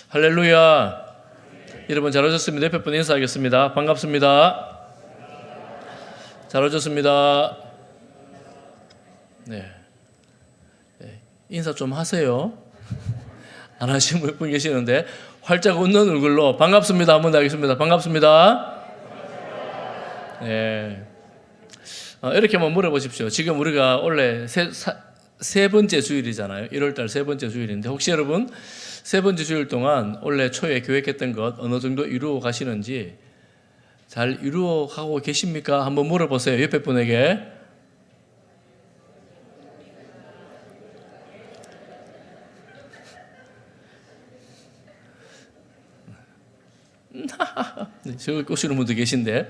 할렐루야. 여러분 잘 오셨습니다. 옆에 분 인사하겠습니다. 반갑습니다. 잘 오셨습니다. 네. 인사 좀 하세요. 안 하시는 분 계시는데 활짝 웃는 얼굴로 반갑습니다. 한번 더 하겠습니다. 반갑습니다. 네. 이렇게 한번 물어보십시오. 지금 우리가 원래 세 번째 주일이잖아요. 1월달 세 번째 주일인데 혹시 여러분 세 번째 주일 동안 원래 초에 계획했던 것 어느 정도 이루어 가시는지 잘 이루어 가고 계십니까? 한번 물어보세요. 옆에 분에게. 저기 꼬시는 분도 계신데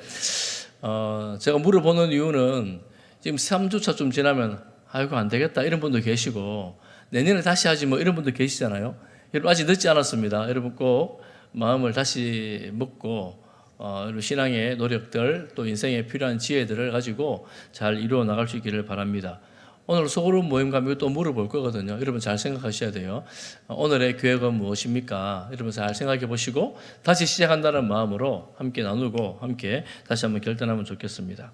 제가 물어보는 이유는 지금 3주차 좀 지나면 아이고 안 되겠다 이런 분도 계시고 내년에 다시 하지 뭐 이런 분도 계시잖아요. 여러분 아직 늦지 않았습니다. 여러분 꼭 마음을 다시 먹고 여러분 신앙의 노력들 또 인생에 필요한 지혜들을 가지고 잘 이루어 나갈 수 있기를 바랍니다. 오늘 소그룹 모임 가면 또 물어볼 거거든요. 여러분 잘 생각하셔야 돼요. 오늘의 계획은 무엇입니까? 여러분 잘 생각해 보시고 다시 시작한다는 마음으로 함께 나누고 함께 다시 한번 결단하면 좋겠습니다.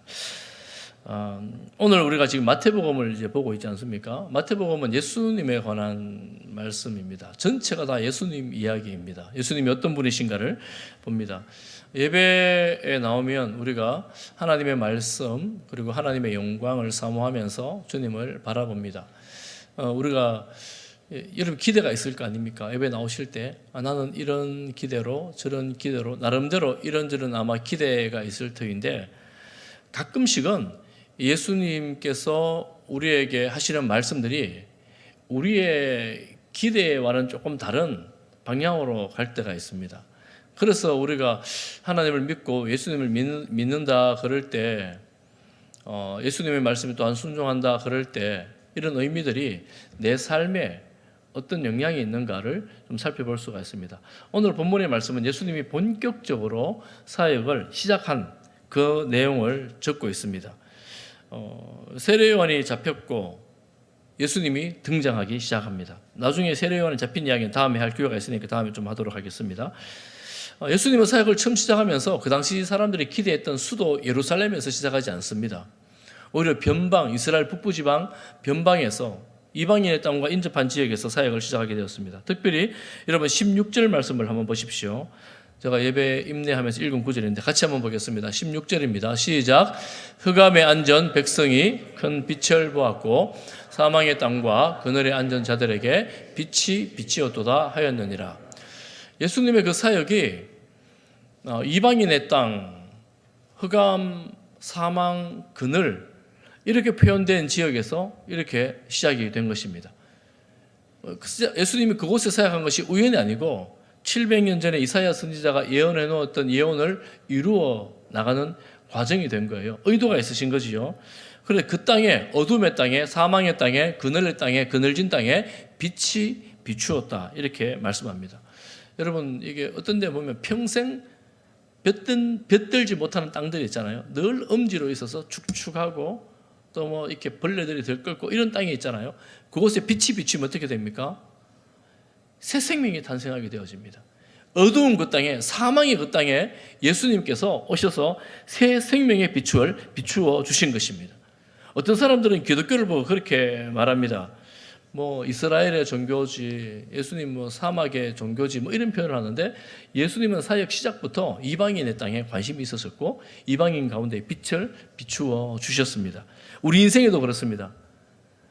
오늘 우리가 지금 마태복음을 이제 보고 있지 않습니까? 마태복음은 예수님에 관한 말씀입니다. 전체가 다 예수님 이야기입니다. 예수님이 어떤 분이신가를 봅니다. 예배에 나오면 우리가 하나님의 말씀 그리고 하나님의 영광을 사모하면서 주님을 바라봅니다. 우리가 여러분 기대가 있을 거 아닙니까? 예배 나오실 때 나는 이런 기대로 저런 기대로 나름대로 이런저런 아마 기대가 있을 터인데 가끔씩은 예수님께서 우리에게 하시는 말씀들이 우리의 기대와는 조금 다른 방향으로 갈 때가 있습니다. 그래서 우리가 하나님을 믿고 예수님을 믿는다 그럴 때 예수님의 말씀에 또한 순종한다 그럴 때 이런 의미들이 내 삶에 어떤 영향이 있는가를 좀 살펴볼 수가 있습니다. 오늘 본문의 말씀은 예수님이 본격적으로 사역을 시작한 그 내용을 적고 있습니다. 세례요한이 잡혔고 예수님이 등장하기 시작합니다. 나중에 세례요한이 잡힌 이야기는 다음에 할 기회가 있으니까 다음에 좀 하도록 하겠습니다. 예수님은 사역을 처음 시작하면서 그 당시 사람들이 기대했던 수도 예루살렘에서 시작하지 않습니다. 오히려 변방, 이스라엘 북부지방 변방에서 이방인의 땅과 인접한 지역에서 사역을 시작하게 되었습니다. 특별히 여러분 16절 말씀을 한번 보십시오. 제가 예배 임내하면서 읽은 구절인데 같이 한번 보겠습니다. 16절입니다. 시작. 흑암에 앉은 백성이 큰 빛을 보았고 사망의 땅과 그늘에 앉은 자들에게 빛이 비치었도다 하였느니라. 예수님의 그 사역이 이방인의 땅, 흑암, 사망, 그늘 이렇게 표현된 지역에서 이렇게 시작이 된 것입니다. 예수님이 그곳에 사역한 것이 우연이 아니고 700년 전에 이사야 선지자가 예언해 놓았던 예언을 이루어 나가는 과정이 된 거예요. 의도가 있으신 거지요. 그런데 그 땅에 어둠의 땅에 사망의 땅에 그늘의 땅에 그늘진 땅에 빛이 비추었다 이렇게 말씀합니다. 여러분 이게 어떤 데 보면 평생 볕들지 못하는 땅들이 있잖아요. 늘 엄지로 있어서 축축하고 또 뭐 이렇게 벌레들이 들끓고 이런 땅이 있잖아요. 그곳에 빛이 비추면 어떻게 됩니까? 새 생명이 탄생하게 되어집니다. 어두운 그 땅에 사망의 그 땅에 예수님께서 오셔서 새 생명의 빛을 비추어 주신 것입니다. 어떤 사람들은 기독교를 보고 그렇게 말합니다. 뭐 이스라엘의 종교지, 예수님 뭐 사막의 종교지 뭐 이런 표현을 하는데 예수님은 사역 시작부터 이방인의 땅에 관심이 있었고 이방인 가운데 빛을 비추어 주셨습니다. 우리 인생에도 그렇습니다.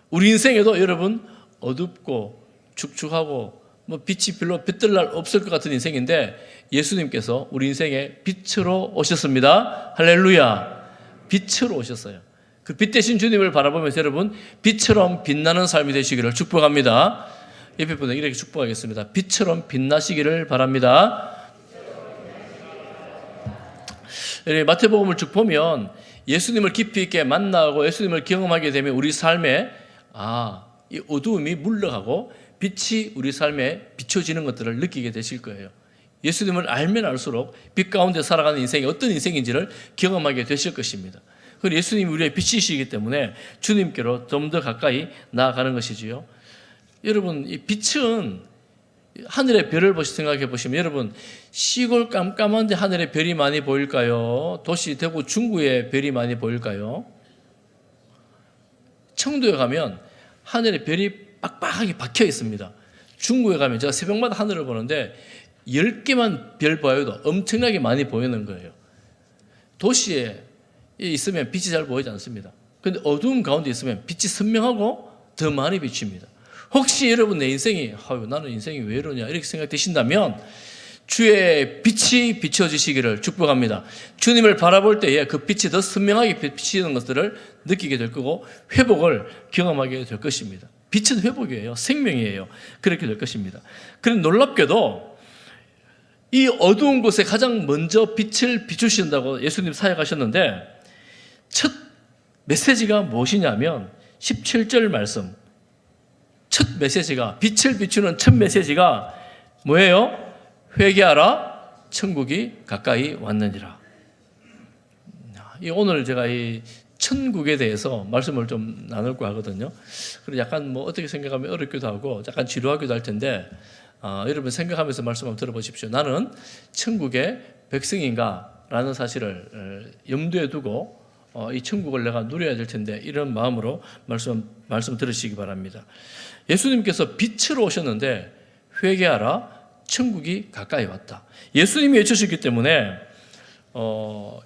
우리 인생에도 여러분 어둡고 축축하고 뭐 빛이 별로 빛들 날 없을 것 같은 인생인데 예수님께서 우리 인생에 빛으로 오셨습니다. 할렐루야. 빛으로 오셨어요. 그 빛 대신 주님을 바라보면서 여러분 빛처럼 빛나는 삶이 되시기를 축복합니다. 옆에 분들 이렇게 축복하겠습니다. 빛처럼 빛나시기를 바랍니다. 마태복음을 쭉 보면 예수님을 깊이 있게 만나고 예수님을 경험하게 되면 우리 삶에 이 어두움이 물러가고 빛이 우리 삶에 비춰지는 것들을 느끼게 되실 거예요. 예수님을 알면 알수록 빛 가운데 살아가는 인생이 어떤 인생인지를 경험하게 되실 것입니다. 그리고 예수님이 우리의 빛이시기 때문에 주님께로 좀 더 가까이 나아가는 것이지요. 여러분, 이 빛은 하늘의 별을 생각해 보시면 여러분 시골 깜깜한데 하늘에 별이 많이 보일까요? 도시 대구 중구에 별이 많이 보일까요? 청도에 가면 하늘에 별이 빡빡하게 박혀 있습니다. 중구에 가면 제가 새벽마다 하늘을 보는데 10개만 별 보여도 엄청나게 많이 보이는 거예요. 도시에 있으면 빛이 잘 보이지 않습니다. 그런데 어두운 가운데 있으면 빛이 선명하고 더 많이 비칩니다. 혹시 여러분 내 인생이 나는 인생이 왜 이러냐 이렇게 생각되신다면 주의 빛이 비춰지시기를 축복합니다. 주님을 바라볼 때에 그 빛이 더 선명하게 비치는 것들을 느끼게 될 거고 회복을 경험하게 될 것입니다. 빛은 회복이에요. 생명이에요. 그렇게 될 것입니다. 그런데 놀랍게도 이 어두운 곳에 가장 먼저 빛을 비추신다고 예수님 사역하셨는데 첫 메시지가 무엇이냐면 17절 말씀, 첫 메시지가, 빛을 비추는 첫 메시지가 뭐예요? 회개하라, 천국이 가까이 왔느니라. 오늘 제가 이 천국에 대해서 말씀을 좀 나눌까 하거든요. 그래서 약간 어떻게 생각하면 어렵기도 하고 약간 지루하기도 할 텐데 여러분 생각하면서 말씀 한번 들어보십시오. 나는 천국의 백성인가? 라는 사실을 염두에 두고 이 천국을 내가 누려야 될 텐데 이런 마음으로 말씀 들으시기 바랍니다. 예수님께서 빛으로 오셨는데 회개하라, 천국이 가까이 왔다. 예수님이 외치셨기 때문에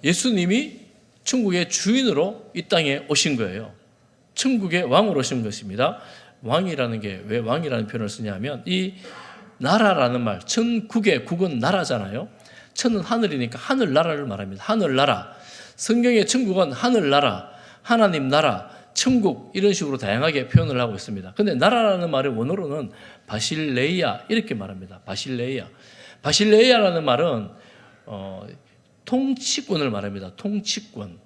예수님이 천국의 주인으로 이 땅에 오신 거예요. 천국의 왕으로 오신 것입니다. 왕이라는 게 왜 왕이라는 표현을 쓰냐면 이 나라라는 말, 천국의 국은 나라잖아요. 천은 하늘이니까 하늘나라를 말합니다. 하늘나라. 성경의 천국은 하늘나라, 하나님 나라, 천국 이런 식으로 다양하게 표현을 하고 있습니다. 그런데 나라라는 말의 원어로는 바실레이아 이렇게 말합니다. 바실레이아. 바실레이아라는 말은 통치권을 말합니다. 통치권.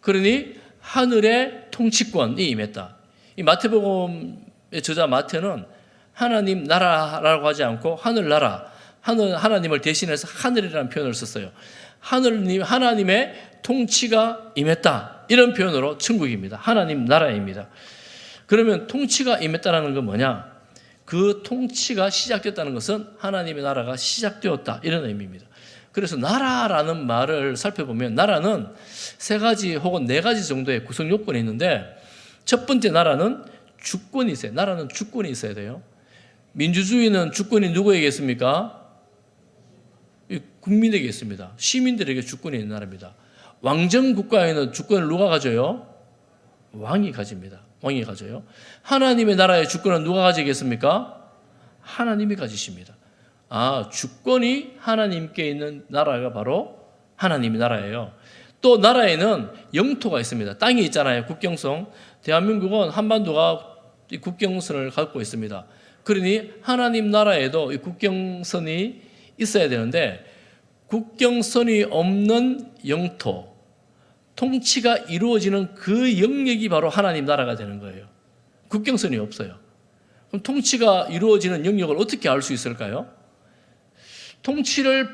그러니 하늘의 통치권이 임했다. 이 마태복음의 저자 마태는 하나님 나라라고 하지 않고 하늘나라, 하나님을 대신해서 하늘이라는 표현을 썼어요. 하나님의 통치가 임했다. 이런 표현으로 천국입니다. 하나님 나라입니다. 그러면 통치가 임했다는 건 뭐냐? 그 통치가 시작됐다는 것은 하나님의 나라가 시작되었다. 이런 의미입니다. 그래서 나라라는 말을 살펴보면 나라는 3가지 혹은 4가지 정도의 구성 요건이 있는데 첫 번째 나라는 주권이 있어요. 나라는 주권이 있어야 돼요. 민주주의는 주권이 누구에게 있습니까? 국민에게 있습니다. 시민들에게 주권이 있는 나라입니다. 왕정 국가에는 주권을 누가 가져요? 왕이 가집니다. 왕이 가져요. 하나님의 나라의 주권은 누가 가지겠습니까? 하나님이 가지십니다. 주권이 하나님께 있는 나라가 바로 하나님의 나라예요. 또 나라에는 영토가 있습니다. 땅이 있잖아요. 국경성. 대한민국은 한반도가 국경선을 갖고 있습니다. 그러니 하나님 나라에도 이 국경선이 있어야 되는데 국경선이 없는 영토, 통치가 이루어지는 그 영역이 바로 하나님 나라가 되는 거예요. 국경선이 없어요. 그럼 통치가 이루어지는 영역을 어떻게 알 수 있을까요?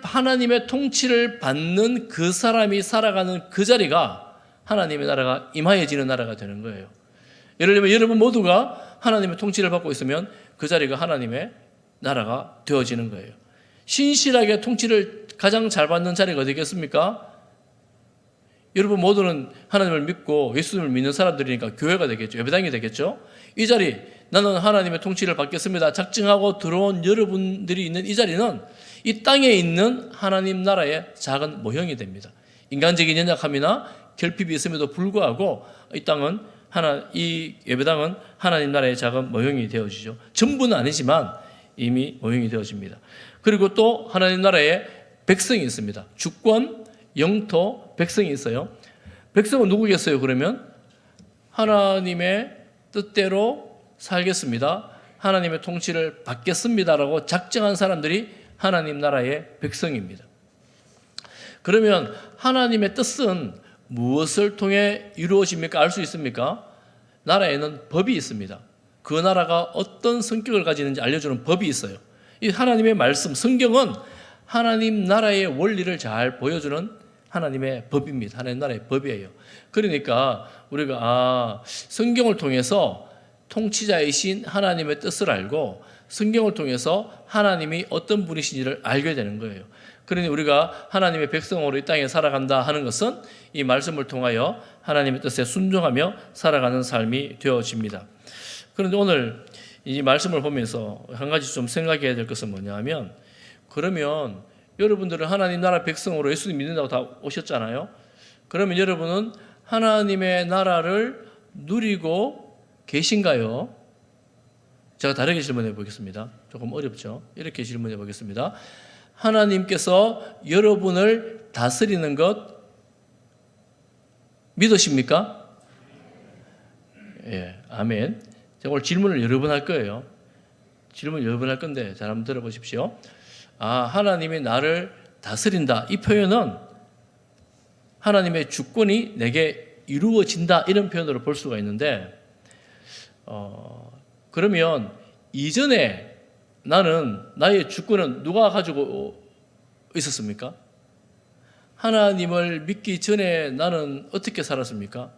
하나님의 통치를 받는 그 사람이 살아가는 그 자리가 하나님의 나라가 임하여지는 나라가 되는 거예요. 예를 들면 여러분 모두가 하나님의 통치를 받고 있으면 그 자리가 하나님의 나라가 되어지는 거예요. 신실하게 통치를 가장 잘 받는 자리가 어디겠습니까? 여러분 모두는 하나님을 믿고 예수님을 믿는 사람들이니까 교회가 되겠죠. 예배당이 되겠죠. 이 자리 나는 하나님의 통치를 받겠습니다. 작정하고 들어온 여러분들이 있는 이 자리는 이 땅에 있는 하나님 나라의 작은 모형이 됩니다. 인간적인 연약함이나 결핍이 있음에도 불구하고 이 예배당은 하나님 나라의 작은 모형이 되어지죠. 전부는 아니지만 이미 모형이 되어집니다. 그리고 또 하나님 나라에 백성이 있습니다. 주권, 영토, 백성이 있어요. 백성은 누구겠어요? 그러면 하나님의 뜻대로 살겠습니다. 하나님의 통치를 받겠습니다라고 작정한 사람들이 하나님 나라의 백성입니다. 그러면 하나님의 뜻은 무엇을 통해 이루어집니까? 알 수 있습니까? 나라에는 법이 있습니다. 그 나라가 어떤 성격을 가지는지 알려주는 법이 있어요. 이 하나님의 말씀, 성경은 하나님 나라의 원리를 잘 보여주는 하나님의 법입니다. 하나님 나라의 법이에요. 그러니까 우리가 성경을 통해서 통치자이신 하나님의 뜻을 알고 성경을 통해서 하나님이 어떤 분이신지를 알게 되는 거예요. 그러니 우리가 하나님의 백성으로 이 땅에 살아간다 하는 것은 이 말씀을 통하여 하나님의 뜻에 순종하며 살아가는 삶이 되어집니다. 그런데 오늘 이 말씀을 보면서 한 가지 좀 생각해야 될 것은 뭐냐 하면, 그러면 여러분들은 하나님 나라 백성으로 예수님 믿는다고 다 오셨잖아요. 그러면 여러분은 하나님의 나라를 누리고 계신가요? 제가 다르게 질문해 보겠습니다. 조금 어렵죠? 이렇게 질문해 보겠습니다. 하나님께서 여러분을 다스리는 것 믿으십니까? 예, 아멘. 제가 오늘 질문을 여러 번 할 거예요. 질문 여러 번 할 건데 잘 한번 들어보십시오. 하나님이 나를 다스린다. 이 표현은 하나님의 주권이 내게 이루어진다, 이런 표현으로 볼 수가 있는데, 그러면 이전에 나는 나의 주권은 누가 가지고 있었습니까? 하나님을 믿기 전에 나는 어떻게 살았습니까?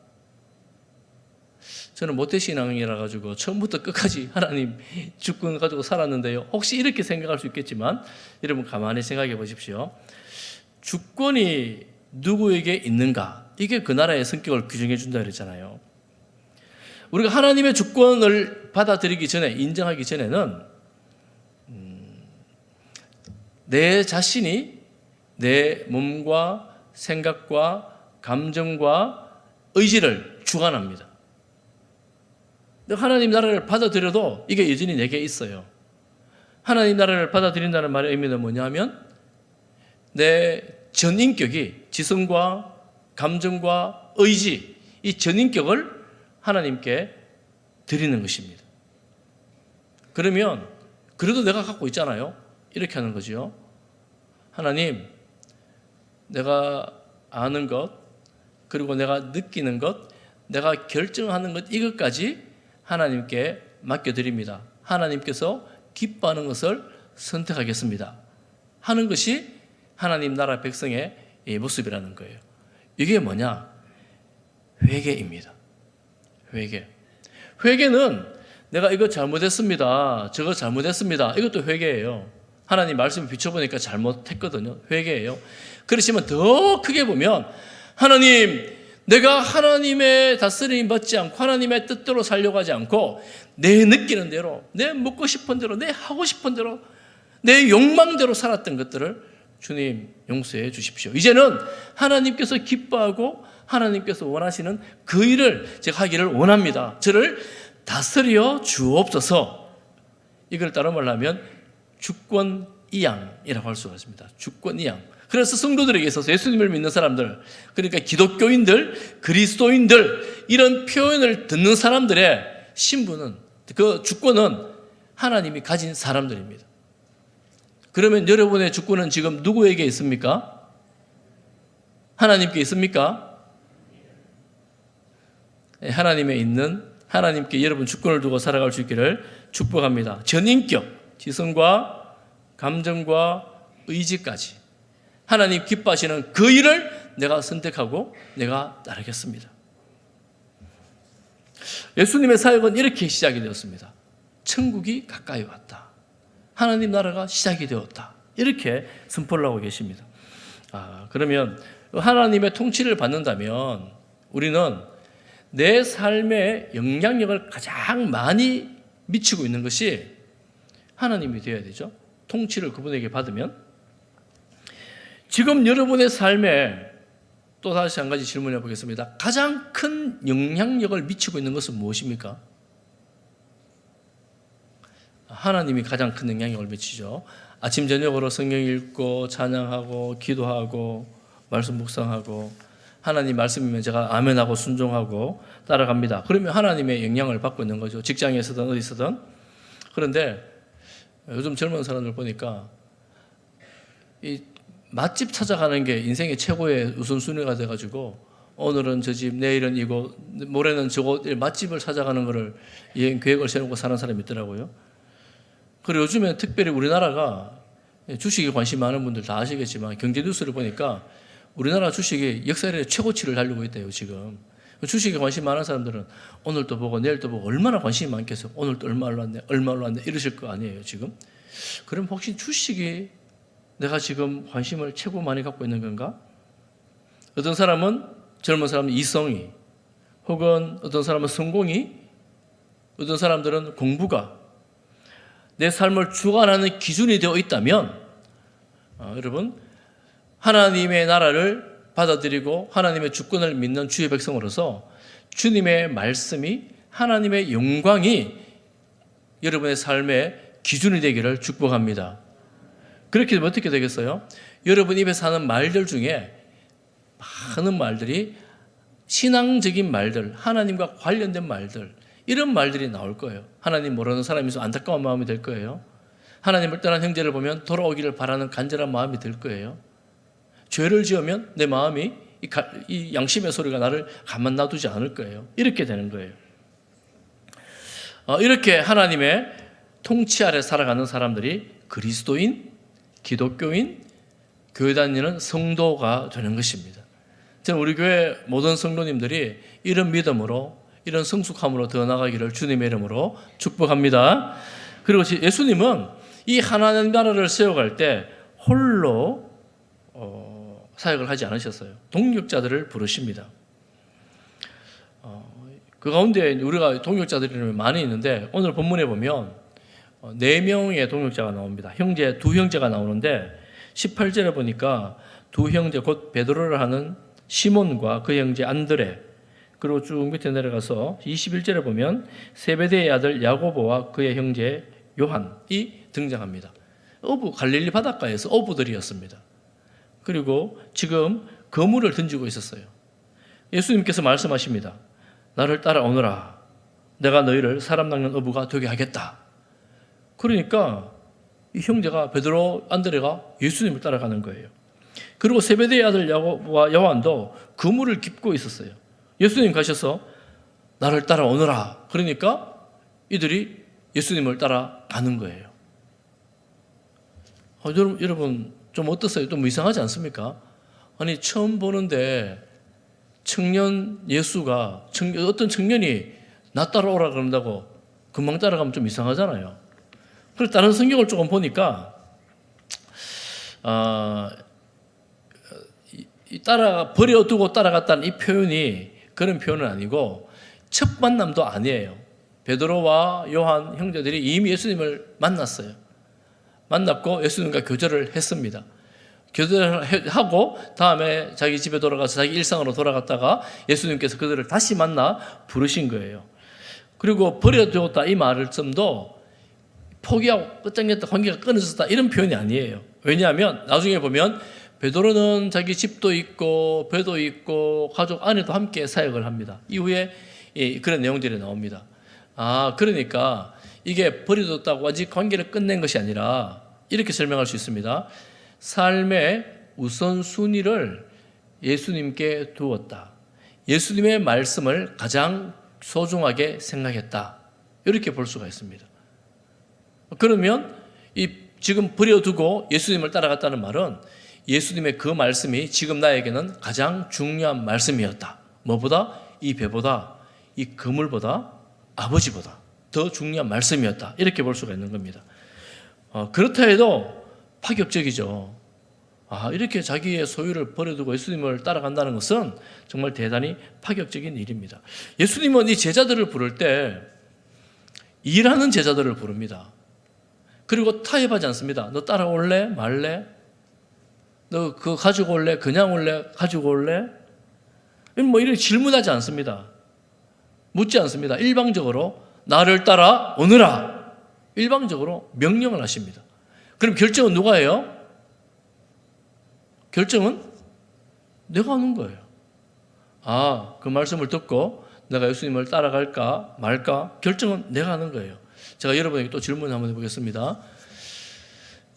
저는 모태신앙이라 가지고 처음부터 끝까지 하나님 주권 가지고 살았는데요. 혹시 이렇게 생각할 수 있겠지만 여러분 가만히 생각해 보십시오. 주권이 누구에게 있는가? 이게 그 나라의 성격을 규정해 준다 그랬잖아요. 우리가 하나님의 주권을 받아들이기 전에, 인정하기 전에는 내 자신이 내 몸과 생각과 감정과 의지를 주관합니다. 하나님 나라를 받아들여도 이게 여전히 내게 있어요. 하나님 나라를 받아들인다는 말의 의미는 뭐냐 하면 내 전인격이 지성과 감정과 의지, 이 전인격을 하나님께 드리는 것입니다. 그러면 그래도 내가 갖고 있잖아요. 이렇게 하는 거죠. 하나님, 내가 아는 것, 그리고 내가 느끼는 것, 내가 결정하는 것, 이것까지 하나님께 맡겨드립니다. 하나님께서 기뻐하는 것을 선택하겠습니다 하는 것이 하나님 나라 백성의 모습이라는 거예요. 이게 뭐냐? 회개입니다. 회개. 회개는 내가 이거 잘못했습니다, 저거 잘못했습니다, 이것도 회개예요. 하나님 말씀을 비춰보니까 잘못했거든요. 회개예요. 그렇지만 더 크게 보면, 하나님, 내가 하나님의 다스림 받지 않고 하나님의 뜻대로 살려고 하지 않고 내 느끼는 대로, 내 먹고 싶은 대로, 내 하고 싶은 대로, 내 욕망대로 살았던 것들을 주님 용서해 주십시오. 이제는 하나님께서 기뻐하고 하나님께서 원하시는 그 일을 제가 하기를 원합니다. 저를 다스려 주옵소서. 이걸 따로 말하면 주권이양이라고 할 수가 있습니다. 주권이양. 그래서 성도들에게 있어서 예수님을 믿는 사람들, 그러니까 기독교인들, 그리스도인들, 이런 표현을 듣는 사람들의 신분은, 그 주권은 하나님이 가진 사람들입니다. 그러면 여러분의 주권은 지금 누구에게 있습니까? 하나님께 있습니까? 하나님에 있는, 하나님께 여러분 주권을 두고 살아갈 수 있기를 축복합니다. 전인격, 지성과 감정과 의지까지 하나님 기뻐하시는 그 일을 내가 선택하고 내가 따르겠습니다. 예수님의 사역은 이렇게 시작이 되었습니다. 천국이 가까이 왔다. 하나님 나라가 시작이 되었다. 이렇게 선포를 하고 계십니다. 그러면 하나님의 통치를 받는다면 우리는 내 삶에 영향력을 가장 많이 미치고 있는 것이 하나님이 되어야 되죠. 통치를 그분에게 받으면. 지금 여러분의 삶에 또 다시 한 가지 질문해 보겠습니다. 가장 큰 영향력을 미치고 있는 것은 무엇입니까? 하나님이 가장 큰 영향력을 미치죠. 아침 저녁으로 성경 읽고 찬양하고 기도하고 말씀 묵상하고, 하나님 말씀이면 제가 아멘하고 순종하고 따라갑니다. 그러면 하나님의 영향을 받고 있는 거죠. 직장에서든 어디서든. 그런데 요즘 젊은 사람들 보니까 이 맛집 찾아가는 게 인생의 최고의 우선순위가 돼가지고 오늘은 저 집, 내일은 이곳, 모레는 저곳, 맛집을 찾아가는 거를 여행 계획을 세우고 사는 사람이 있더라고요. 그리고 요즘에 특별히 우리나라가, 주식에 관심 많은 분들 다 아시겠지만 경제 뉴스를 보니까 우리나라 주식이 역사의 최고치를 달리고 있대요, 지금. 주식에 관심 많은 사람들은 오늘도 보고 내일도 보고 얼마나 관심이 많겠어요. 오늘도 얼마 올랐네, 얼마 올랐네 이러실 거 아니에요 지금. 그럼 혹시 주식이 내가 지금 관심을 최고 많이 갖고 있는 건가? 어떤 사람은 젊은 사람은 이성이, 혹은 어떤 사람은 성공이, 어떤 사람들은 공부가 내 삶을 주관하는 기준이 되어 있다면 여러분 하나님의 나라를 받아들이고 하나님의 주권을 믿는 주의 백성으로서 주님의 말씀이, 하나님의 영광이 여러분의 삶의 기준이 되기를 축복합니다. 그렇게 되면 어떻게 되겠어요? 여러분 입에서 하는 말들 중에 많은 말들이 신앙적인 말들, 하나님과 관련된 말들, 이런 말들이 나올 거예요. 하나님 모르는 사람이 있으면 안타까운 마음이 될 거예요. 하나님을 떠난 형제를 보면 돌아오기를 바라는 간절한 마음이 들 거예요. 죄를 지으면 내 마음이 이 양심의 소리가 나를 가만 놔두지 않을 거예요. 이렇게 되는 거예요. 이렇게 하나님의 통치 아래 살아가는 사람들이 그리스도인, 기독교인, 교회 다니는 성도가 되는 것입니다. 저는 우리 교회 모든 성도님들이 이런 믿음으로, 이런 성숙함으로 더 나가기를 주님의 이름으로 축복합니다. 그리고 예수님은 이 하나님 나라를 세워갈 때 홀로 사역을 하지 않으셨어요. 동역자들을 부르십니다. 그 가운데 우리가 동역자들이 많이 있는데 오늘 본문에 보면 4명의 동역자가 나옵니다. 두 형제가 나오는데 18절에 보니까 두 형제 곧 베드로를 하는 시몬과 그 형제 안드레, 그리고 쭉 밑에 내려가서 21절에 보면 세베대의 아들 야고보와 그의 형제 요한이 등장합니다. 갈릴리 바닷가에서 어부들이었습니다. 그리고 지금 그물을 던지고 있었어요. 예수님께서 말씀하십니다. 나를 따라오너라. 내가 너희를 사람 낚는 어부가 되게 하겠다. 그러니까 이 형제가 베드로, 안드레가 예수님을 따라가는 거예요. 그리고 세베대의 아들 야고보와 요한도 그물을 깁고 있었어요. 예수님 가셔서 나를 따라오너라. 그러니까 이들이 예수님을 따라가는 거예요. 여러분 좀 어떠세요? 좀 이상하지 않습니까? 아니 처음 보는데 청년 예수가 어떤 청년이 나 따라오라 그런다고 금방 따라가면 좀 이상하잖아요. 그래서 다른 성경을 조금 보니까 버려두고 따라갔다는 이 표현이 그런 표현은 아니고 첫 만남도 아니에요. 베드로와 요한 형제들이 이미 예수님을 만났어요. 만났고 예수님과 교제를 했습니다. 교제를 하고 다음에 자기 집에 돌아가서 자기 일상으로 돌아갔다가 예수님께서 그들을 다시 만나 부르신 거예요. 그리고 버려두었다 이 말을 좀도 포기하고 끝장냈다, 관계가 끊어졌다 이런 표현이 아니에요. 왜냐하면 나중에 보면 베드로는 자기 집도 있고 배도 있고 가족 아내도 함께 사역을 합니다. 이후에 그런 내용들이 나옵니다. 그러니까 이게 버려뒀다고 아직 관계를 끝낸 것이 아니라 이렇게 설명할 수 있습니다. 삶의 우선순위를 예수님께 두었다. 예수님의 말씀을 가장 소중하게 생각했다. 이렇게 볼 수가 있습니다. 그러면 지금 버려두고 예수님을 따라갔다는 말은 예수님의 그 말씀이 지금 나에게는 가장 중요한 말씀이었다. 뭐보다? 이 배보다, 이 그물보다, 아버지보다 더 중요한 말씀이었다. 이렇게 볼 수가 있는 겁니다. 그렇다 해도 파격적이죠. 이렇게 자기의 소유를 버려두고 예수님을 따라간다는 것은 정말 대단히 파격적인 일입니다. 예수님은 이 제자들을 부를 때 일하는 제자들을 부릅니다. 그리고 타협하지 않습니다. 너 따라올래? 말래? 너 그거 가지고 올래? 그냥 올래? 가지고 올래? 이렇게 질문하지 않습니다. 묻지 않습니다. 일방적으로 나를 따라오느라 일방적으로 명령을 하십니다. 그럼 결정은 누가 해요? 결정은 내가 하는 거예요. 그 말씀을 듣고 내가 예수님을 따라갈까 말까 결정은 내가 하는 거예요. 제가 여러분에게 또 질문 한번 해보겠습니다.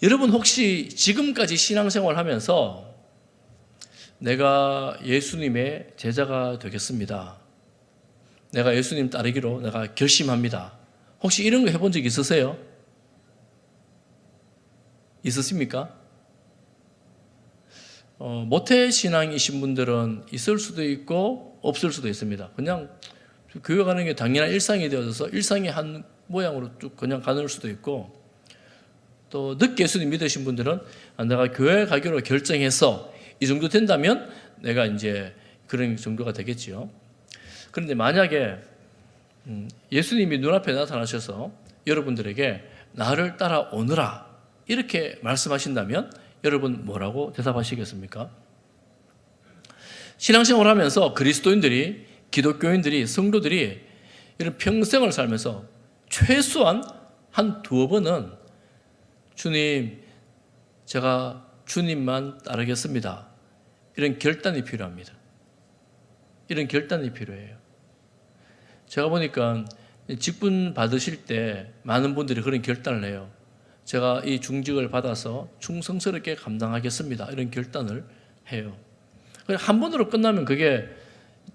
여러분 혹시 지금까지 신앙생활 하면서 내가 예수님의 제자가 되겠습니다. 내가 예수님 따르기로 내가 결심합니다. 혹시 이런 거 해본 적 있으세요? 있으십니까? 모태 신앙이신 분들은 있을 수도 있고 없을 수도 있습니다. 그냥 교회 가는 게 당연한 일상이 되어져서 일상의 한 모양으로 쭉 그냥 가는 수도 있고, 또 늦게 예수님 믿으신 분들은 내가 교회 가기로 결정해서 이 정도 된다면 내가 이제 그런 정도가 되겠지요. 그런데 만약에 예수님이 눈앞에 나타나셔서 여러분들에게 나를 따라오너라 이렇게 말씀하신다면 여러분 뭐라고 대답하시겠습니까? 신앙생활을 하면서 그리스도인들이, 기독교인들이, 성도들이 이런 평생을 살면서 최소한 한 두어 번은 주님, 제가 주님만 따르겠습니다, 이런 결단이 필요합니다. 이런 결단이 필요해요. 제가 보니까 직분 받으실 때 많은 분들이 그런 결단을 해요. 제가 이 중직을 받아서 충성스럽게 감당하겠습니다, 이런 결단을 해요. 한 번으로 끝나면 그게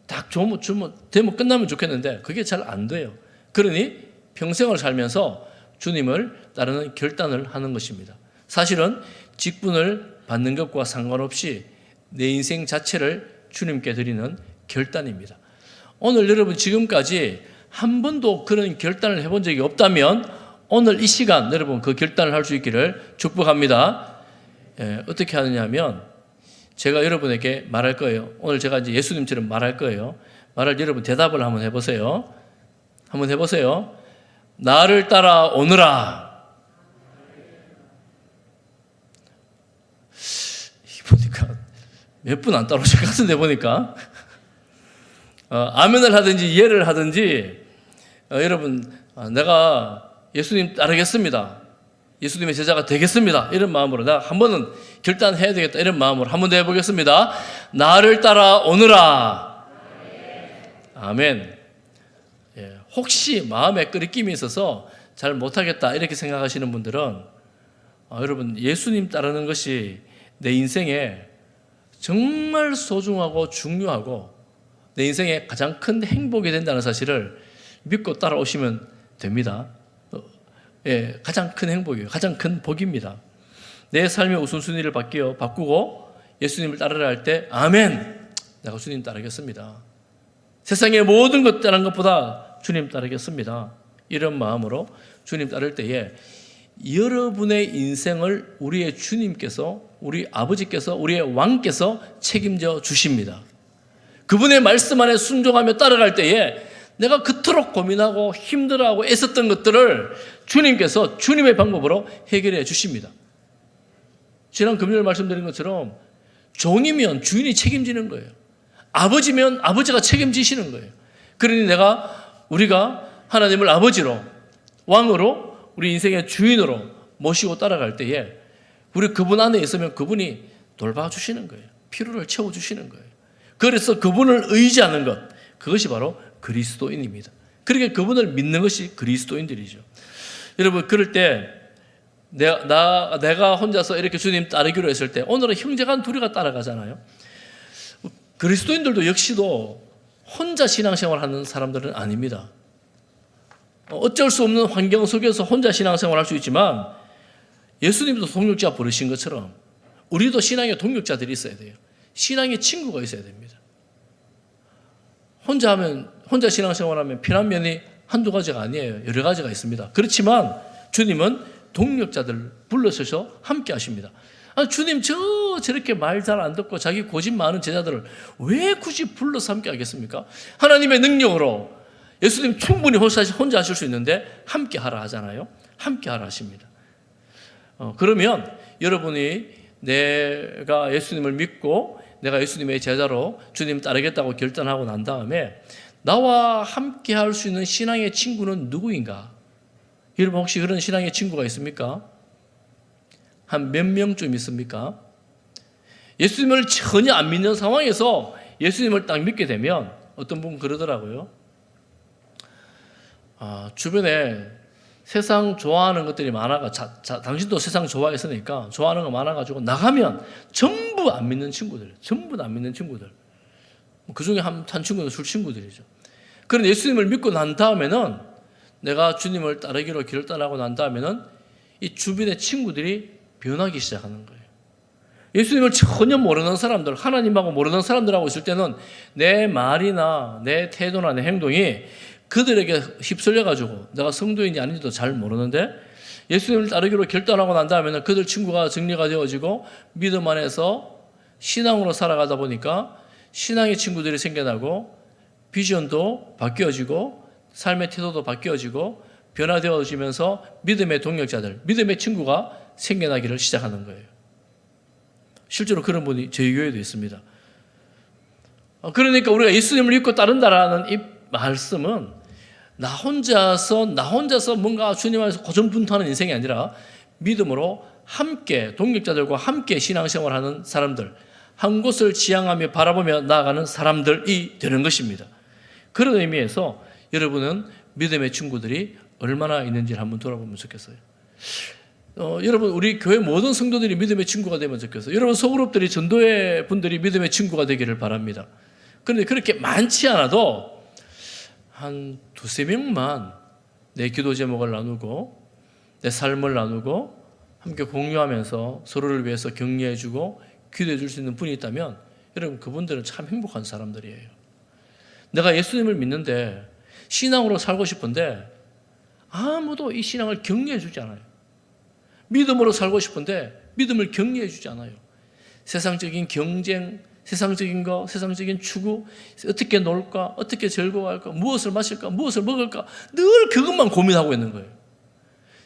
딱 되면 끝나면 좋겠는데 그게 잘 안 돼요. 그러니 평생을 살면서 주님을 따르는 결단을 하는 것입니다. 사실은 직분을 받는 것과 상관없이 내 인생 자체를 주님께 드리는 결단입니다. 오늘 여러분 지금까지 한 번도 그런 결단을 해본 적이 없다면 오늘 이 시간 여러분 그 결단을 할 수 있기를 축복합니다. 어떻게 하느냐면 제가 여러분에게 말할 거예요. 오늘 제가 이제 예수님처럼 말할 거예요. 말할 여러분 대답을 한번 해보세요. 한번 해보세요. 나를 따라오너라. 보니까 몇 분 안 따라오실 것 같은데 보니까 아멘을 하든지 예를 하든지 여러분 내가 예수님 따르겠습니다, 예수님의 제자가 되겠습니다, 이런 마음으로 나 한 번은 결단해야 되겠다, 이런 마음으로 한 번 더 해보겠습니다. 나를 따라오너라. 아멘. 혹시 마음에 끄리낌이 있어서 잘 못하겠다 이렇게 생각하시는 분들은 여러분 예수님 따르는 것이 내 인생에 정말 소중하고 중요하고 내 인생에 가장 큰 행복이 된다는 사실을 믿고 따라오시면 됩니다. 가장 큰 행복이에요. 가장 큰 복입니다. 내 삶의 우선순위를 바꾸고 예수님을 따르라 할 때 아멘, 내가 주님 따르겠습니다, 세상의 모든 것 따르는 것보다 주님 따르겠습니다, 이런 마음으로 주님 따를 때에 여러분의 인생을 우리의 주님께서, 우리 아버지께서, 우리의 왕께서 책임져 주십니다. 그분의 말씀 안에 순종하며 따라갈 때에 내가 그토록 고민하고 힘들어하고 애썼던 것들을 주님께서 주님의 방법으로 해결해 주십니다. 지난 금요일 말씀드린 것처럼 종이면 주인이 책임지는 거예요. 아버지면 아버지가 책임지시는 거예요. 그러니 우리가 하나님을 아버지로, 왕으로, 우리 인생의 주인으로 모시고 따라갈 때에 우리 그분 안에 있으면 그분이 돌봐주시는 거예요. 필요를 채워주시는 거예요. 그래서 그분을 의지하는 것, 그것이 바로 그리스도인입니다. 그렇게 그분을 믿는 것이 그리스도인들이죠. 여러분 그럴 때 내가 혼자서 이렇게 주님 따르기로 했을 때 오늘은 형제간 둘이가 따라가잖아요. 그리스도인들도 역시도 혼자 신앙생활하는 사람들은 아닙니다. 어쩔 수 없는 환경 속에서 혼자 신앙생활할 수 있지만 예수님도 동력자 부르신 것처럼 우리도 신앙의 동력자들이 있어야 돼요. 신앙의 친구가 있어야 됩니다. 혼자 신앙생활하면 필요한 면이 한두 가지가 아니에요. 여러 가지가 있습니다. 그렇지만 주님은 동력자들 불러서서 함께 하십니다. 주님 저렇게 말 잘 안 듣고 자기 고집 많은 제자들을 왜 굳이 불러서 함께 하겠습니까? 하나님의 능력으로 예수님 충분히 혼자 하실 수 있는데 함께 하라 하잖아요. 함께 하라 하십니다. 그러면 여러분이 내가 예수님을 믿고 내가 예수님의 제자로 주님 따르겠다고 결단하고 난 다음에 나와 함께 할 수 있는 신앙의 친구는 누구인가? 여러분 혹시 그런 신앙의 친구가 있습니까? 한 몇 명쯤 있습니까? 예수님을 전혀 안 믿는 상황에서 예수님을 딱 믿게 되면 어떤 분은 그러더라고요. 주변에 세상 좋아하는 것들이 많아가 당신도 세상 좋아했으니까 좋아하는 거 많아가지고 나가면 전부 안 믿는 친구들, 전부 다 안 믿는 친구들. 그 중에 한 친구는 술 친구들이죠. 그런데 예수님을 믿고 난 다음에는 내가 주님을 따르기로 결단하고 난 다음에는 이 주변의 친구들이 변하기 시작하는 거예요. 예수님을 전혀 모르는 사람들, 하나님하고 모르는 사람들하고 있을 때는 내 말이나 내 태도나 내 행동이 그들에게 휩쓸려가지고 내가 성도인지 아닌지도 잘 모르는데 예수님을 따르기로 결단하고 난 다음에는 그들 친구가 정리가 되어지고 믿음 안에서 신앙으로 살아가다 보니까 신앙의 친구들이 생겨나고 비전도 바뀌어지고 삶의 태도도 바뀌어지고 변화되어지면서 믿음의 동역자들, 믿음의 친구가 생겨나기를 시작하는 거예요. 실제로 그런 분이 저희 교회도 있습니다. 그러니까 우리가 예수님을 믿고 따른다라는 이 말씀은 나 혼자서 뭔가 주님 안에서 고전분투하는 인생이 아니라 믿음으로 함께 동역자들과 함께 신앙생활하는 사람들, 한 곳을 지향하며 바라보며 나아가는 사람들이 되는 것입니다. 그런 의미에서 여러분은 믿음의 친구들이 얼마나 있는지를 한번 돌아보면 좋겠어요. 여러분 우리 교회 모든 성도들이 믿음의 친구가 되면 좋겠어요. 여러분 소그룹들이 전도회 분들이 믿음의 친구가 되기를 바랍니다. 그런데 그렇게 많지 않아도 한 두세 명만 내 기도 제목을 나누고 내 삶을 나누고 함께 공유하면서 서로를 위해서 격려해주고 기도해 줄 수 있는 분이 있다면 여러분 그분들은 참 행복한 사람들이에요. 내가 예수님을 믿는데 신앙으로 살고 싶은데 아무도 이 신앙을 격려해 주지 않아요. 믿음으로 살고 싶은데 믿음을 격려해 주지 않아요. 세상적인 경쟁, 세상적인 거, 세상적인 추구, 어떻게 놀까, 어떻게 즐거워할까, 무엇을 마실까, 무엇을 먹을까 늘 그것만 고민하고 있는 거예요.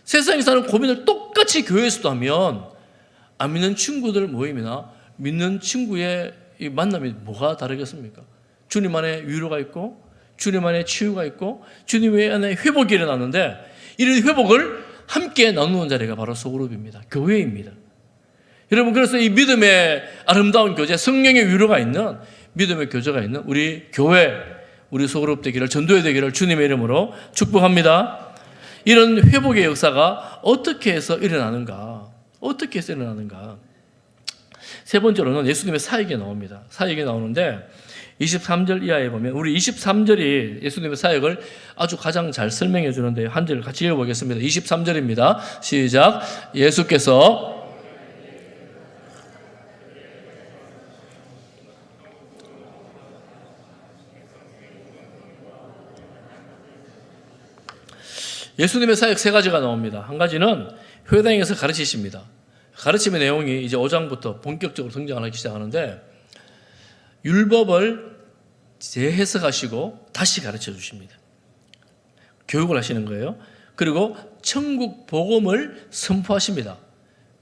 세상에 사는 고민을 똑같이 교회에서도 하면 안 믿는 친구들 모임이나 믿는 친구의 이 만남이 뭐가 다르겠습니까? 주님 안에 위로가 있고 주님 안에 치유가 있고 주님 안에 회복이 일어나는데 이런 회복을 함께 나누는 자리가 바로 소그룹입니다. 교회입니다. 여러분 그래서 이 믿음의 아름다운 교제, 성령의 위로가 있는 믿음의 교제가 있는 우리 교회, 우리 소그룹 되기를, 전도회 되기를 주님의 이름으로 축복합니다. 이런 회복의 역사가 어떻게 해서 일어나는가? 어떻게 해서 일어나는가? 세 번째로는 예수님의 사역이 나옵니다. 사역이 나오는데 23절 이하에 보면 우리 23절이 예수님의 사역을 아주 가장 잘 설명해 주는데 한 절 같이 읽어보겠습니다. 23절입니다. 시작. 예수께서 예수님의 사역 세 가지가 나옵니다. 한 가지는 회당에서 가르치십니다. 가르침의 내용이 이제 5장부터 본격적으로 등장하기 시작하는데 율법을 재해석하시고 다시 가르쳐 주십니다. 교육을 하시는 거예요. 그리고 천국 복음을 선포하십니다.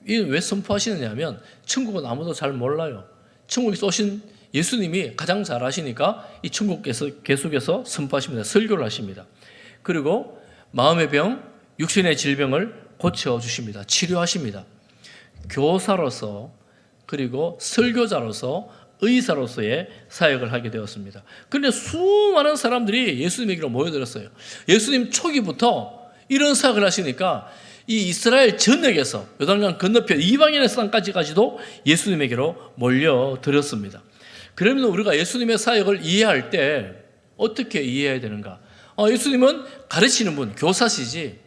이게 왜 선포하시느냐 하면 천국은 아무도 잘 몰라요. 천국에서 오신 예수님이 가장 잘 아시니까 이 천국에서 계속해서 선포하십니다. 설교를 하십니다. 그리고 마음의 병, 육신의 질병을 고쳐주십니다. 치료하십니다. 교사로서 그리고 설교자로서 의사로서의 사역을 하게 되었습니다. 그런데 수많은 사람들이 예수님에게로 모여들었어요. 예수님 초기부터 이런 사역을 하시니까 이 이스라엘 전역에서 요단강 건너편 이방인의 땅까지도 예수님에게로 몰려들었습니다. 그러면 우리가 예수님의 사역을 이해할 때 어떻게 이해해야 되는가? 예수님은 가르치는 분, 교사시지,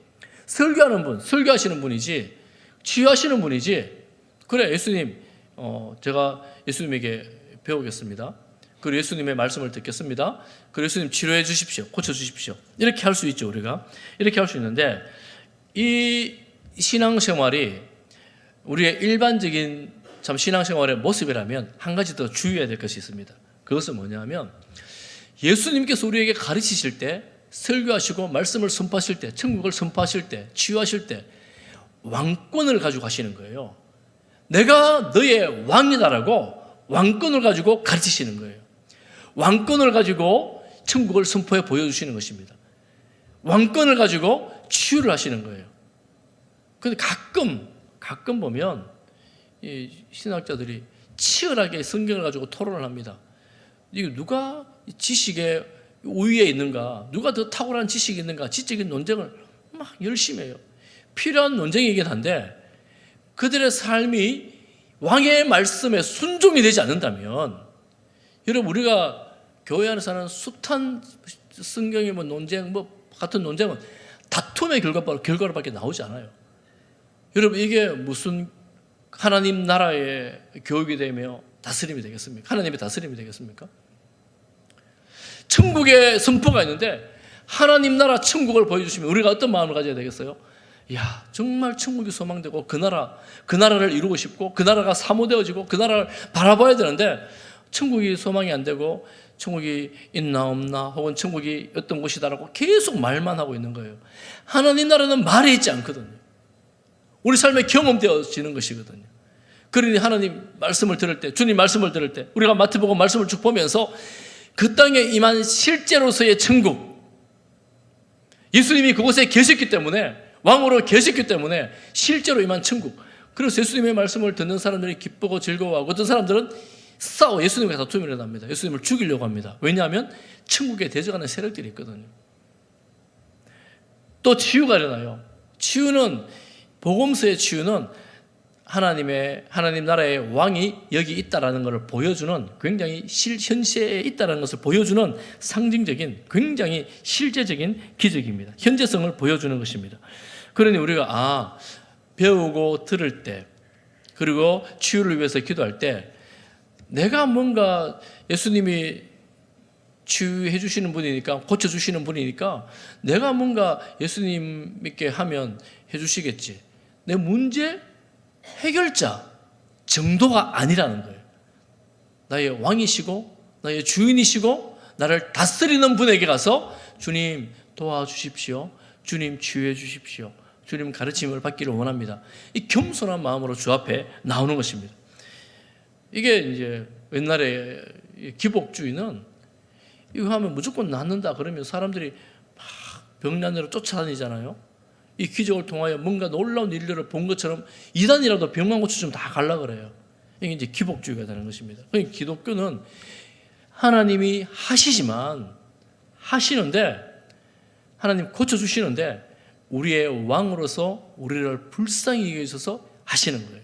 설교하는 분, 설교하시는 분이지, 치유하시는 분이지. 그래, 예수님, 제가 예수님에게 배우겠습니다. 그리고 예수님의 말씀을 듣겠습니다. 그리고 예수님 치료해 주십시오. 고쳐 주십시오. 이렇게 할 수 있죠, 우리가. 이렇게 할 수 있는데, 이 신앙생활이 우리의 일반적인 참 신앙생활의 모습이라면 한 가지 더 주의해야 될 것이 있습니다. 그것은 뭐냐면, 예수님께서 우리에게 가르치실 때, 설교하시고 말씀을 선포하실 때, 천국을 선포하실 때, 치유하실 때 왕권을 가지고 하시는 거예요. 내가 너의 왕이다라고 왕권을 가지고 가르치시는 거예요. 왕권을 가지고 천국을 선포해 보여주시는 것입니다. 왕권을 가지고 치유를 하시는 거예요. 그런데 가끔 보면 이 신학자들이 치열하게 성경을 가지고 토론을 합니다. 이게 누가 지식의 우위에 있는가, 누가 더 탁월한 지식이 있는가, 지적인 논쟁을 막 열심히 해요. 필요한 논쟁이긴 한데 그들의 삶이 왕의 말씀에 순종이 되지 않는다면, 여러분 우리가 교회 안에서 하는 숱한 성경의 논쟁, 같은 논쟁은 다툼의 결과로밖에 나오지 않아요. 여러분 이게 무슨 하나님 나라의 교육이 되며 다스림이 되겠습니까? 하나님의 다스림이 되겠습니까? 천국의 선포가 있는데 하나님 나라 천국을 보여주시면 우리가 어떤 마음을 가져야 되겠어요? 야, 정말 천국이 소망되고 그 나라를 이루고 싶고 그 나라가 사모되어지고 그 나라를 바라봐야 되는데 천국이 소망이 안 되고 천국이 있나 없나 혹은 천국이 어떤 곳이다라고 계속 말만 하고 있는 거예요. 하나님 나라는 말에 있지 않거든요. 우리 삶에 경험되어지는 것이거든요. 그러니 하나님 말씀을 들을 때, 주님 말씀을 들을 때 우리가 마태복음 말씀을 쭉 보면서 그 땅에 임한 실제로서의 천국, 예수님이 그곳에 계셨기 때문에, 왕으로 계셨기 때문에 실제로 임한 천국, 그래서 예수님의 말씀을 듣는 사람들이 기쁘고 즐거워하고 어떤 사람들은 싸워 예수님과 다툼이 일어납니다. 예수님을 죽이려고 합니다. 왜냐하면 천국에 대적하는 세력들이 있거든요. 또 치유가 일어나요. 치유는, 복음서의 치유는 하나님 나라의 왕이 여기 있다라는 것을 보여주는, 굉장히 현세에 있다는 것을 보여주는 상징적인, 굉장히 실제적인 기적입니다. 현재성을 보여주는 것입니다. 그러니 우리가 배우고 들을 때, 그리고 치유를 위해서 기도할 때 내가 뭔가 예수님이 치유해 주시는 분이니까, 고쳐주시는 분이니까 내가 뭔가 예수님 믿게 하면 해 주시겠지, 내 문제 해결자 정도가 아니라는 거예요. 나의 왕이시고 나의 주인이시고 나를 다스리는 분에게 가서 주님 도와주십시오, 주님 치유해 주십시오, 주님 가르침을 받기를 원합니다. 이 겸손한 마음으로 주 앞에 나오는 것입니다. 이게 이제 옛날에 기복주의는 이거 하면 무조건 낫는다 그러면 사람들이 막 병난으로 쫓아다니잖아요. 이 기적을 통하여 뭔가 놀라운 일들을 본 것처럼 이단이라도 병만 고쳐주면 다 갈라 그래요. 이게 이제 기복주의가 되는 것입니다. 그러니까 기독교는 하나님이 하시는데 하나님 고쳐주시는데 우리의 왕으로서 우리를 불쌍히 여겨 있어서 하시는 거예요.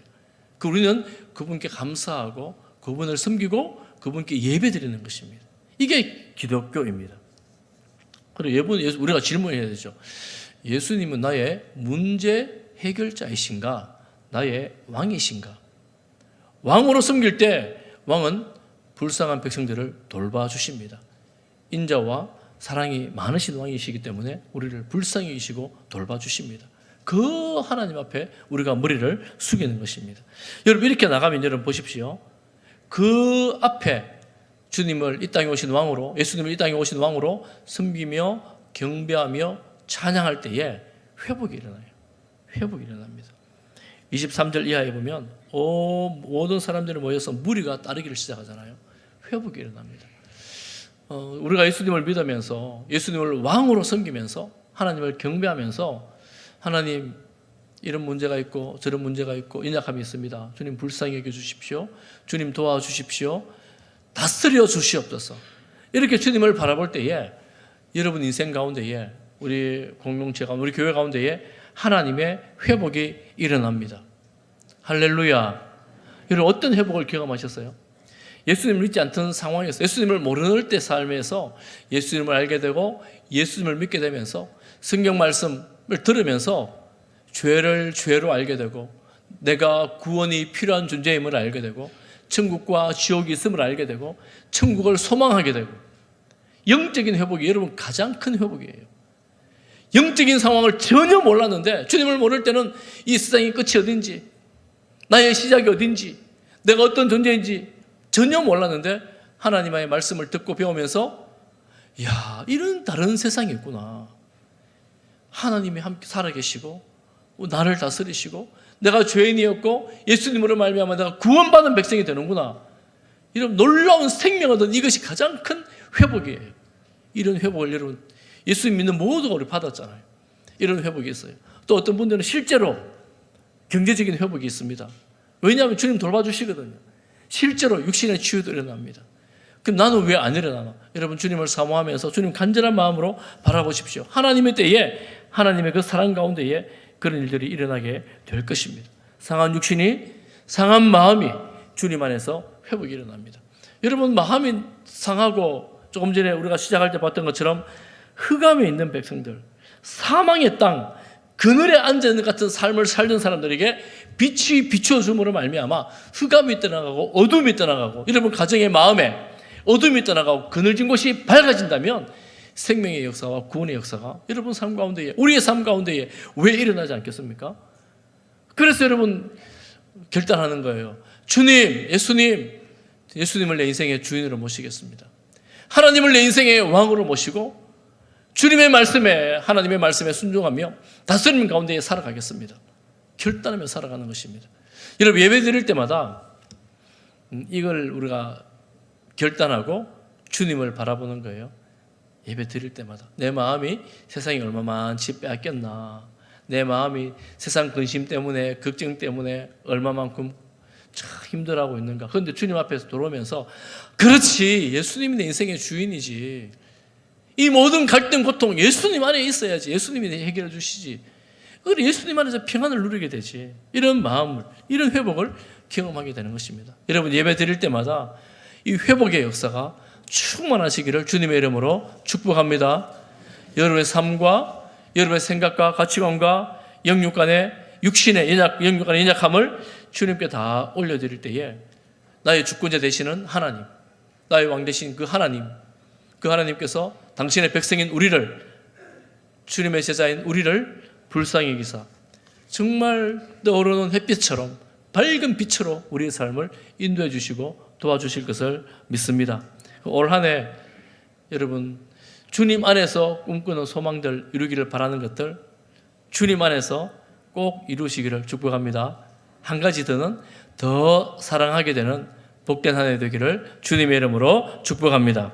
우리는 그분께 감사하고 그분을 섬기고 그분께 예배드리는 것입니다. 이게 기독교입니다. 그리고 우리가 질문해야 되죠. 예수님은 나의 문제 해결자이신가? 나의 왕이신가? 왕으로 섬길 때 왕은 불쌍한 백성들을 돌봐주십니다. 인자와 사랑이 많으신 왕이시기 때문에 우리를 불쌍히 여기시고 돌봐주십니다. 그 하나님 앞에 우리가 머리를 숙이는 것입니다. 여러분, 이렇게 나가면 여러분 보십시오. 그 앞에 주님을 이 땅에 오신 왕으로, 예수님을 이 땅에 오신 왕으로 섬기며 경배하며 찬양할 때에 회복이 일어나요. 회복이 일어납니다. 23절 이하에 보면 모든 사람들이 모여서 무리가 따르기를 시작하잖아요. 회복이 일어납니다. 우리가 예수님을 믿으면서 예수님을 왕으로 섬기면서 하나님을 경배하면서 하나님, 이런 문제가 있고 저런 문제가 있고 연약함이 있습니다. 주님 불쌍히 여겨주십시오. 주님 도와주십시오. 다스려 주시옵소서. 이렇게 주님을 바라볼 때에 여러분 인생 가운데에, 우리 공동체 가운데, 우리 교회 가운데에 하나님의 회복이 일어납니다. 할렐루야. 여러분, 어떤 회복을 경험하셨어요? 예수님을 믿지 않던 상황에서, 예수님을 모르는 때 삶에서 예수님을 알게 되고 예수님을 믿게 되면서 성경 말씀을 들으면서 죄를 죄로 알게 되고 내가 구원이 필요한 존재임을 알게 되고 천국과 지옥이 있음을 알게 되고 천국을 소망하게 되고, 영적인 회복이 여러분 가장 큰 회복이에요. 영적인 상황을 전혀 몰랐는데, 주님을 모를 때는 이 세상의 끝이 어딘지, 나의 시작이 어딘지, 내가 어떤 존재인지 전혀 몰랐는데 하나님의 말씀을 듣고 배우면서 이야, 이런 다른 세상이 있구나. 하나님이 함께 살아계시고 나를 다스리시고 내가 죄인이었고 예수님으로 말미암아 내가 구원받은 백성이 되는구나. 이런 놀라운 생명을 얻은 이것이 가장 큰 회복이에요. 이런 회복을 여러분 예수님 믿는 모두가 우리 받았잖아요. 이런 회복이 있어요. 또 어떤 분들은 실제로 경제적인 회복이 있습니다. 왜냐하면 주님 돌봐주시거든요. 실제로 육신의 치유도 일어납니다. 그럼 나는 왜 안 일어나나? 여러분, 주님을 사모하면서 주님 간절한 마음으로 바라보십시오. 하나님의 때에, 하나님의 그 사랑 가운데에 그런 일들이 일어나게 될 것입니다. 상한 육신이, 상한 마음이 주님 안에서 회복이 일어납니다. 여러분, 마음이 상하고 조금 전에 우리가 시작할 때 봤던 것처럼 흑암에 있는 백성들, 사망의 땅, 그늘에 앉아있는 같은 삶을 살던 사람들에게 빛이 비춰줌으로 말미암아 흑암이 떠나가고 어둠이 떠나가고, 여러분 가정의 마음에 어둠이 떠나가고 그늘진 곳이 밝아진다면 생명의 역사와 구원의 역사가 여러분 삶 가운데에, 우리의 삶 가운데에 왜 일어나지 않겠습니까? 그래서 여러분 결단하는 거예요. 주님, 예수님을 내 인생의 주인으로 모시겠습니다. 하나님을 내 인생의 왕으로 모시고 주님의 말씀에, 하나님의 말씀에 순종하며 다스림 가운데 살아가겠습니다. 결단하며 살아가는 것입니다. 여러분 예배 드릴 때마다 이걸 우리가 결단하고 주님을 바라보는 거예요. 예배 드릴 때마다 내 마음이 세상이 얼마만치 빼앗겼나, 내 마음이 세상 근심 때문에, 걱정 때문에 얼마만큼 참 힘들어하고 있는가. 그런데 주님 앞에서 돌아오면서 그렇지, 예수님이 내 인생의 주인이지, 이 모든 갈등, 고통 예수님 안에 있어야지, 예수님이 해결해 주시지, 그래 예수님 안에서 평안을 누리게 되지, 이런 마음을, 이런 회복을 경험하게 되는 것입니다. 여러분 예배 드릴 때마다 이 회복의 역사가 충만하시기를 주님의 이름으로 축복합니다. 여러분의 삶과 여러분의 생각과 가치관과 영육간의 육신의 영육간의 연약함을 주님께 다 올려드릴 때에 나의 주권자 되시는 하나님, 나의 왕 되신 그 하나님께서 당신의 백성인 우리를, 주님의 제자인 우리를 불쌍히 여기사 정말 떠오르는 햇빛처럼 밝은 빛으로 우리의 삶을 인도해 주시고 도와주실 것을 믿습니다. 올 한 해 여러분 주님 안에서 꿈꾸는 소망들 이루기를 바라는 것들 주님 안에서 꼭 이루시기를 축복합니다. 한 가지 더 사랑하게 되는 복된 한 해 되기를 주님의 이름으로 축복합니다.